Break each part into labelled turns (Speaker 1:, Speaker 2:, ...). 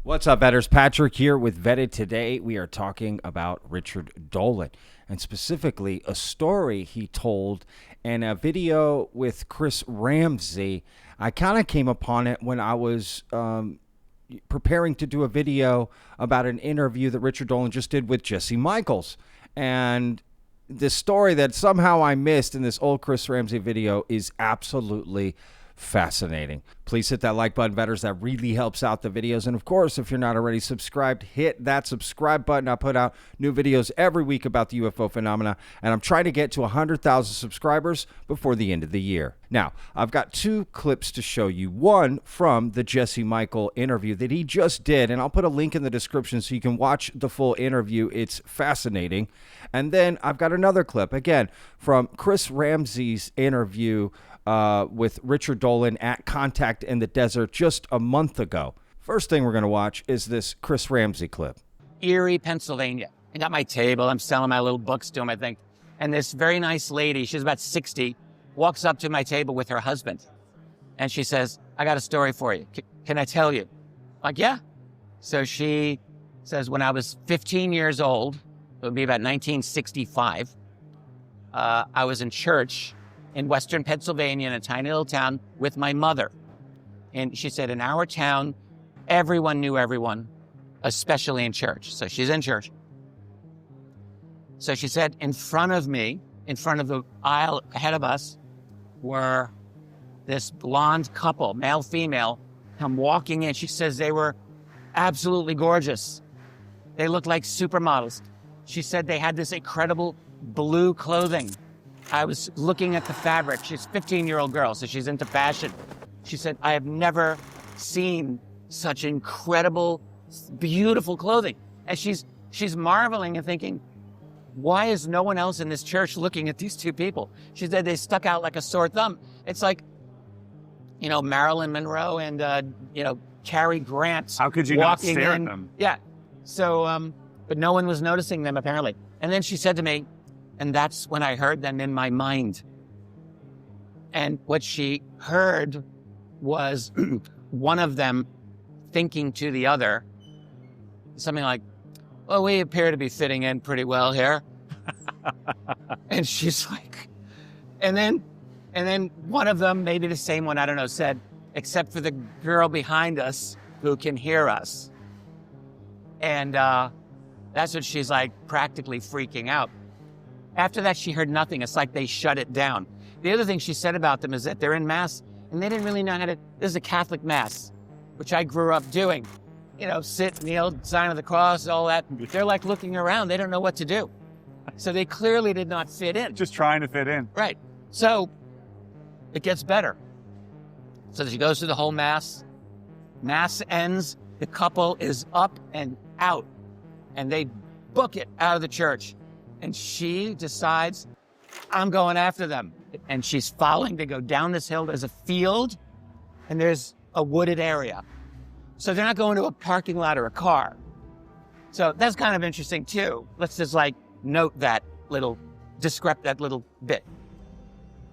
Speaker 1: What's up, vetters? Patrick here with Vetted. Today we are talking about Richard Dolan, and specifically a story he told in a video with Chris Ramsey. I kind of came upon it when I was preparing to do a video about an interview that Richard Dolan just did with Jesse Michaels. And this story that somehow I missed in this old Chris Ramsey video is absolutely fascinating. Please hit that like button, vetters. That really helps out the videos. And of course, if you're not already subscribed, hit that subscribe button. I put out new videos every week about the UFO phenomena, and I'm trying to get to 100,000 subscribers before the end of the year. Now, I've got two clips to show you. One from the Jesse Michael interview that he just did, and I'll put a link in the description so you can watch the full interview. It's fascinating. And then I've got another clip, again, from Chris Ramsey's interview with Richard Dolan at Contact in the Desert just a month ago. First thing we're going to watch is this Chris Ramsey clip.
Speaker 2: Erie, Pennsylvania. I got my table. I'm selling my little books to him, I think. And this very nice lady, she's about 60, walks up to my table with her husband. And she says, I got a story for you. Can I tell you? Like, yeah. So she says, when I was 15 years old, it would be about 1965, I was in church in Western Pennsylvania in a tiny little town with my mother. And she said, in our town, everyone knew everyone, especially in church. So she's in church. So she said, in front of me, in front of the aisle ahead of us, were this blonde couple, male, female, come walking in. She says they were absolutely gorgeous. They looked like supermodels. She said they had this incredible blue clothing. I was looking at the fabric. She's a 15-year-old girl, so she's into fashion. She said, I have never seen such incredible, beautiful clothing. And she's marveling and thinking, why is no one else in this church looking at these two people? She said they stuck out like a sore thumb. It's like, Marilyn Monroe and, Cary Grant.
Speaker 3: How could you not stare at them?
Speaker 2: Yeah. So, but no one was noticing them, apparently. And then she said to me, and that's when I heard them in my mind. And what she heard was one of them thinking to the other, something like, well, we appear to be fitting in pretty well here. And she's like, and then one of them, maybe the same one, I don't know, said, except for the girl behind us who can hear us. And that's what she's like, practically freaking out. After that, she heard nothing. It's like they shut it down. The other thing she said about them is that they're in Mass, and they didn't really know how to, this is a Catholic Mass, which I grew up doing. Sit, kneel, sign of the cross, all that. They're like looking around. They don't know what to do. So they clearly did not fit in.
Speaker 3: Just trying to fit in.
Speaker 2: Right. So it gets better. So she goes through the whole Mass. Mass ends. The couple is up and out, and they book it out of the church. And she decides, I'm going after them. And she's following. They go down this hill. There's a field, and there's a wooded area. So they're not going to a parking lot or a car. So that's kind of interesting, too. Let's just, note that little bit.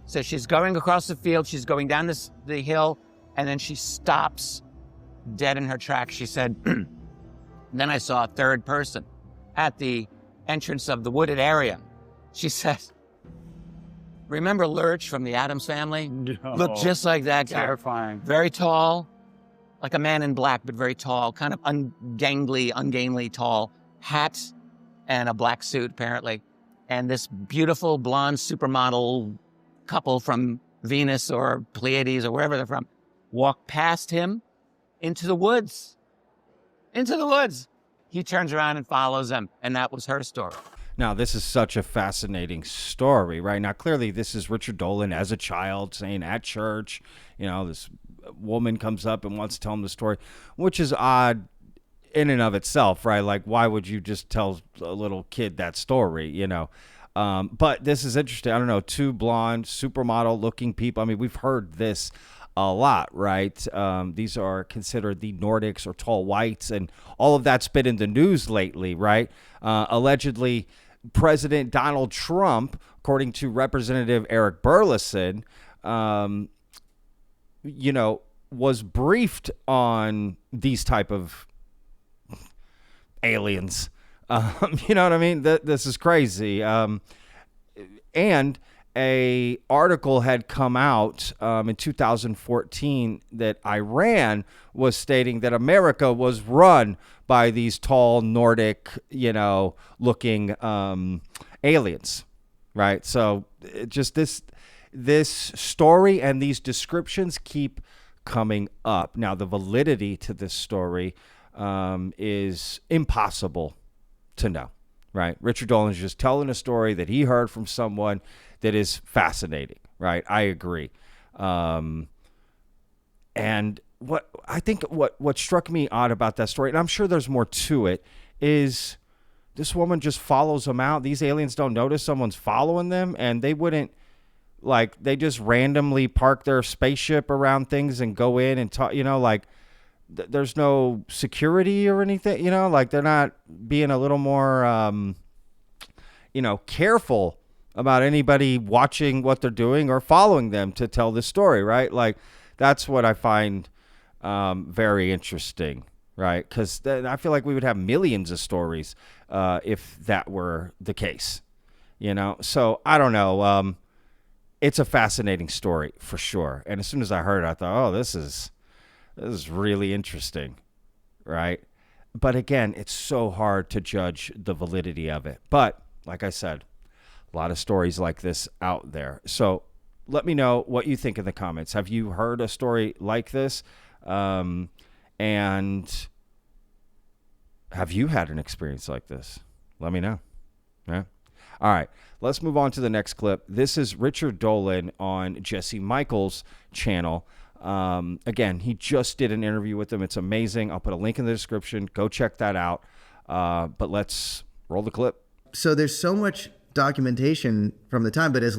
Speaker 2: So she's going across the field. She's going down the hill, and then she stops dead in her tracks. She said, then I saw a third person at the entrance of the wooded area. She says, remember Lurch from the Addams Family?
Speaker 3: No.
Speaker 2: Looked just like that guy.
Speaker 3: Terrifying.
Speaker 2: Very tall, like a man in black, but very tall, kind of ungainly tall, hat and a black suit, apparently. And this beautiful blonde supermodel couple from Venus or Pleiades or wherever they're from walked past him into the woods. He turns around and follows them, and that was her story.
Speaker 1: Now, this is such a fascinating story, right? Now, clearly, this is Richard Dolan as a child saying at church, this woman comes up and wants to tell him the story, which is odd in and of itself, right? Like, why would you just tell a little kid that story, But this is interesting. I don't know, two blonde, supermodel-looking people. I mean, we've heard this a lot, right? These are considered the Nordics or tall whites, and all of that's been in the news lately, right? Allegedly, President Donald Trump, according to Representative Eric Burleson, was briefed on these type of aliens. You know what I mean? This is crazy. And a article had come out in 2014 that Iran was stating that America was run by these tall Nordic, looking aliens, right? So just this story and these descriptions keep coming up. Now, the validity to this story is impossible to know, right? Richard Dolan is just telling a story that he heard from someone that is fascinating, right? I agree. And what struck me odd about that story, and I'm sure there's more to it, is this woman just follows them out. These aliens don't notice someone's following them, and they wouldn't, they just randomly park their spaceship around things and go in and talk, there's no security or anything, they're not being a little more, careful about anybody watching what they're doing or following them to tell this story, right? That's what I find very interesting, right? Because I feel like we would have millions of stories if that were the case, So I don't know. It's a fascinating story for sure. And as soon as I heard it, I thought, oh, this is really interesting, right? But again, it's so hard to judge the validity of it. But like I said, a lot of stories like this out there. So let me know what you think in the comments. Have you heard a story like this? And have you had an experience like this? Let me know. Yeah. All right, let's move on to the next clip. This is Richard Dolan on Jesse Michaels' channel. Again, he just did an interview with him. It's amazing. I'll put a link in the description. Go check that out. But let's roll the clip.
Speaker 4: So there's so much documentation from the time, but as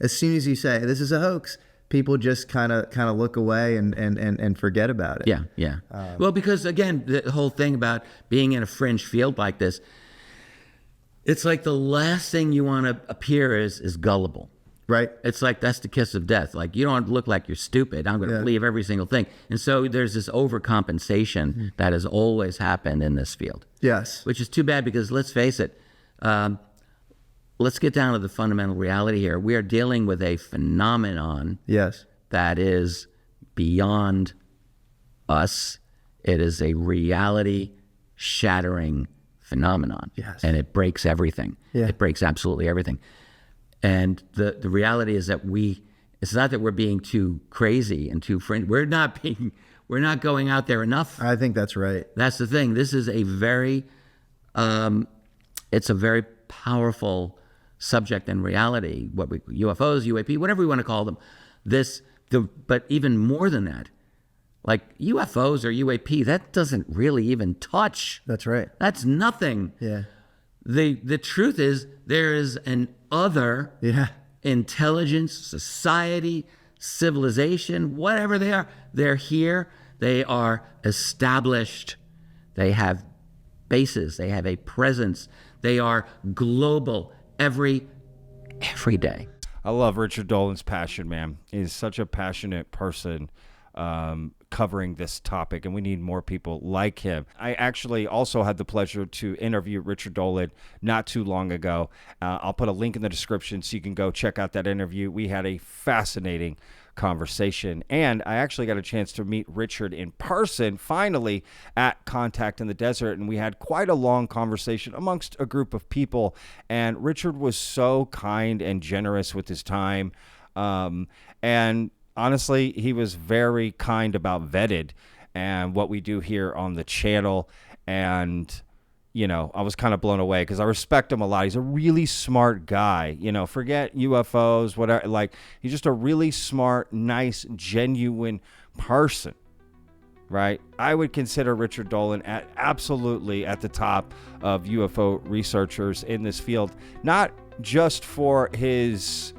Speaker 4: soon as you say this is a hoax, people just kind of look away and forget about it.
Speaker 5: Yeah. Well, because again, the whole thing about being in a fringe field like this, it's like the last thing you want to appear is gullible.
Speaker 4: Right.
Speaker 5: It's like that's the kiss of death. Like, you don't look like you're stupid. I'm going to believe every single thing. And so there's this overcompensation that has always happened in this field.
Speaker 4: Yes.
Speaker 5: Which is too bad because let's face it, let's get down to the fundamental reality here. We are dealing with a phenomenon that is beyond us. It is a reality-shattering phenomenon.
Speaker 4: Yes.
Speaker 5: And it breaks everything.
Speaker 4: Yeah.
Speaker 5: It breaks absolutely everything. And the reality is that it's not that we're being too crazy and too fringe. We're not going out there enough.
Speaker 4: I think that's right.
Speaker 5: That's the thing. This is a very, it's a very powerful subject in reality. UFOs, UAP, whatever we want to call them. But even more than that, like UFOs or UAP, that doesn't really even touch.
Speaker 4: That's right.
Speaker 5: That's nothing.
Speaker 4: Yeah.
Speaker 5: The truth is there is an other intelligence, society, civilization, whatever they are. They're here. They are established. They have bases. They have a presence. They are global every day.
Speaker 1: I love Richard Dolan's passion, man. He's such a passionate person covering this topic, and we need more people like him. I actually also had the pleasure to interview Richard Dolan not too long ago. I'll put a link in the description so you can go check out that interview. We had a fascinating conversation, and I actually got a chance to meet Richard in person finally at Contact in the Desert, and we had quite a long conversation amongst a group of people, and Richard was so kind and generous with his time, and honestly, he was very kind about Vetted and what we do here on the channel. And, I was kind of blown away because I respect him a lot. He's a really smart guy. Forget UFOs, whatever. He's just a really smart, nice, genuine person, right? I would consider Richard Dolan absolutely at the top of UFO researchers in this field, not just for his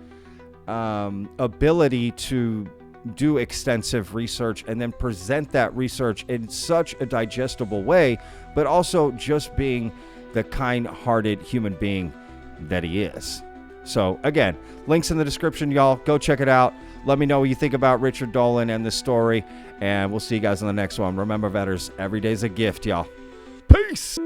Speaker 1: ability to do extensive research and then present that research in such a digestible way, but also just being the kind-hearted human being that he is. So again, links in the description, y'all. Go check it out. Let me know what you think about Richard Dolan and the story, and we'll see you guys in the next one. Remember, Vetters, every day's a gift, y'all. Peace.